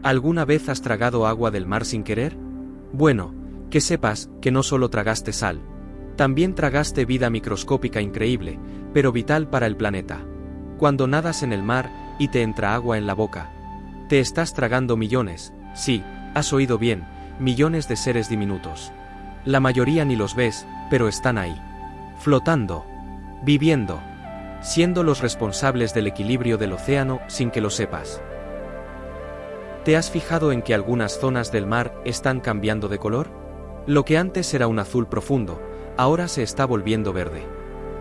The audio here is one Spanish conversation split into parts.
¿Alguna vez has tragado agua del mar sin querer? Bueno, que sepas que no solo tragaste sal. También tragaste vida microscópica increíble, pero vital para el planeta. Cuando nadas en el mar y te entra agua en la boca, te estás tragando millones, sí, has oído bien, millones de seres diminutos. La mayoría ni los ves, pero están ahí. Flotando. Viviendo. Siendo los responsables del equilibrio del océano sin que lo sepas. ¿Te has fijado en que algunas zonas del mar están cambiando de color? Lo que antes era un azul profundo, ahora se está volviendo verde.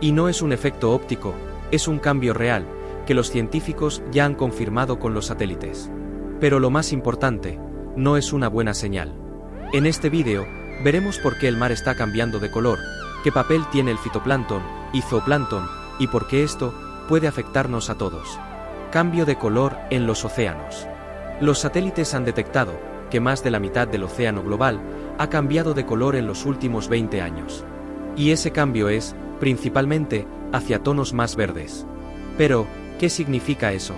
Y no es un efecto óptico, es un cambio real, que los científicos ya han confirmado con los satélites. Pero lo más importante, no es una buena señal. En este vídeo, veremos por qué el mar está cambiando de color, qué papel tiene el fitoplancton y zooplancton, y por qué esto puede afectarnos a todos. Cambio de color en los océanos. Los satélites han detectado que más de la mitad del océano global ha cambiado de color en los últimos 20 años. Y ese cambio es, principalmente, hacia tonos más verdes. Pero, ¿qué significa eso?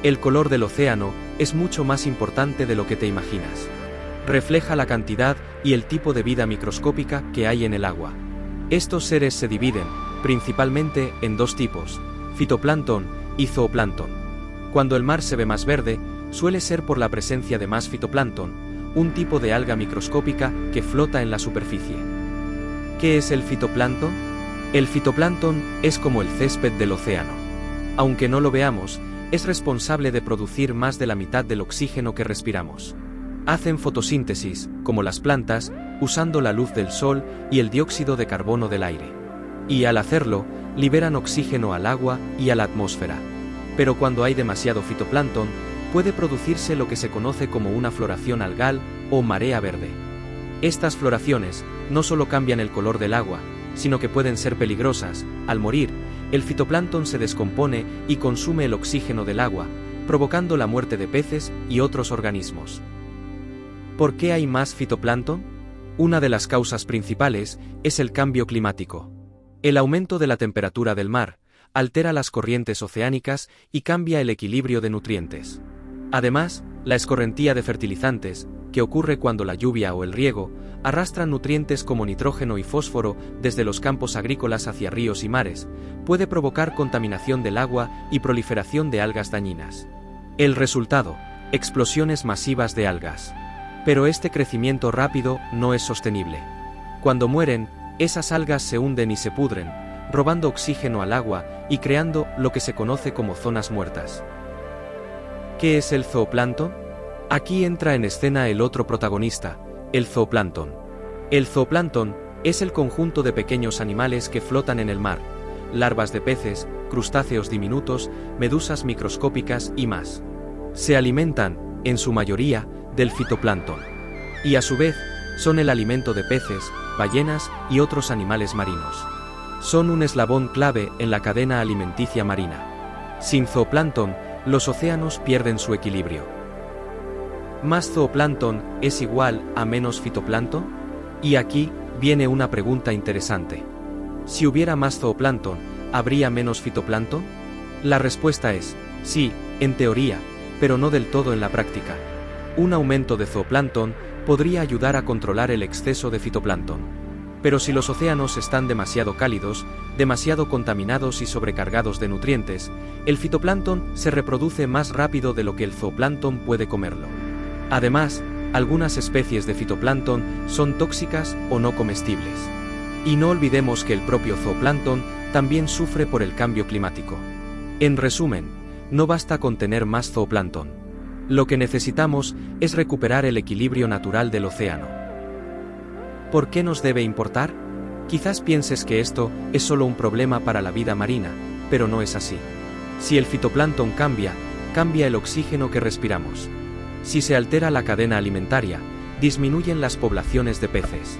El color del océano es mucho más importante de lo que te imaginas. Refleja la cantidad y el tipo de vida microscópica que hay en el agua. Estos seres se dividen, principalmente, en dos tipos, fitoplancton y zooplancton. Cuando el mar se ve más verde, suele ser por la presencia de más fitoplancton, un tipo de alga microscópica que flota en la superficie. ¿Qué es el fitoplancton? El fitoplancton es como el césped del océano. Aunque no lo veamos, es responsable de producir más de la mitad del oxígeno que respiramos. Hacen fotosíntesis, como las plantas, usando la luz del sol y el dióxido de carbono del aire. Y al hacerlo, liberan oxígeno al agua y a la atmósfera. Pero cuando hay demasiado fitoplancton, puede producirse lo que se conoce como una floración algal o marea verde. Estas floraciones no solo cambian el color del agua, sino que pueden ser peligrosas. Al morir, el fitoplancton se descompone y consume el oxígeno del agua, provocando la muerte de peces y otros organismos. ¿Por qué hay más fitoplancton? Una de las causas principales es el cambio climático. El aumento de la temperatura del mar altera las corrientes oceánicas y cambia el equilibrio de nutrientes. Además, la escorrentía de fertilizantes, que ocurre cuando la lluvia o el riego arrastran nutrientes como nitrógeno y fósforo desde los campos agrícolas hacia ríos y mares, puede provocar contaminación del agua y proliferación de algas dañinas. El resultado, explosiones masivas de algas. Pero este crecimiento rápido no es sostenible. Cuando mueren, esas algas se hunden y se pudren, robando oxígeno al agua y creando lo que se conoce como zonas muertas. ¿Qué es el zooplancton? Aquí entra en escena el otro protagonista, el zooplancton. El zooplancton es el conjunto de pequeños animales que flotan en el mar, larvas de peces, crustáceos diminutos, medusas microscópicas y más. Se alimentan, en su mayoría, del fitoplancton. Y a su vez, son el alimento de peces, ballenas y otros animales marinos. Son un eslabón clave en la cadena alimenticia marina. Sin zooplancton, los océanos pierden su equilibrio. ¿Más zooplancton es igual a menos fitoplancton? Y aquí viene una pregunta interesante. Si hubiera más zooplancton, ¿habría menos fitoplancton? La respuesta es, sí, en teoría, pero no del todo en la práctica. Un aumento de zooplancton podría ayudar a controlar el exceso de fitoplancton. Pero si los océanos están demasiado cálidos, demasiado contaminados y sobrecargados de nutrientes, el fitoplancton se reproduce más rápido de lo que el zooplancton puede comerlo. Además, algunas especies de fitoplancton son tóxicas o no comestibles. Y no olvidemos que el propio zooplancton también sufre por el cambio climático. En resumen, no basta con tener más zooplancton. Lo que necesitamos es recuperar el equilibrio natural del océano. ¿Por qué nos debe importar? Quizás pienses que esto es solo un problema para la vida marina, pero no es así. Si el fitoplancton cambia, cambia el oxígeno que respiramos. Si se altera la cadena alimentaria, disminuyen las poblaciones de peces.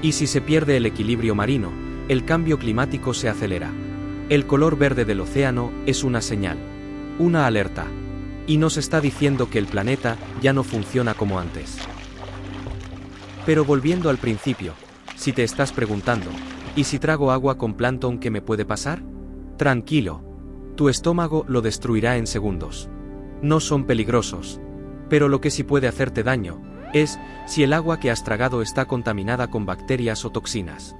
Y si se pierde el equilibrio marino, el cambio climático se acelera. El color verde del océano es una señal, una alerta. Y nos está diciendo que el planeta ya no funciona como antes. Pero volviendo al principio, si te estás preguntando, ¿y si trago agua con plancton qué me puede pasar? Tranquilo. Tu estómago lo destruirá en segundos. No son peligrosos. Pero lo que sí puede hacerte daño, es, si el agua que has tragado está contaminada con bacterias o toxinas.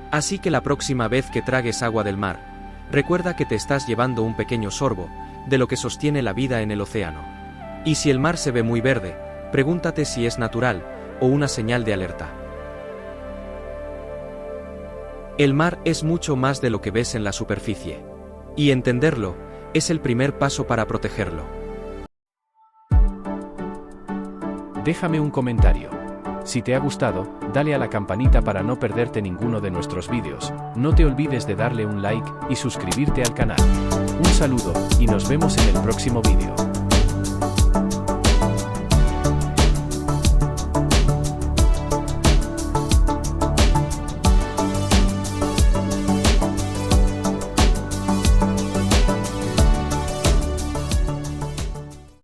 Así que la próxima vez que tragues agua del mar, recuerda que te estás llevando un pequeño sorbo, de lo que sostiene la vida en el océano. Y si el mar se ve muy verde, pregúntate si es natural, o una señal de alerta. El mar es mucho más de lo que ves en la superficie. Y entenderlo, es el primer paso para protegerlo. Déjame un comentario. Si te ha gustado, dale a la campanita para no perderte ninguno de nuestros vídeos. No te olvides de darle un like y suscribirte al canal. Un saludo, y nos vemos en el próximo vídeo.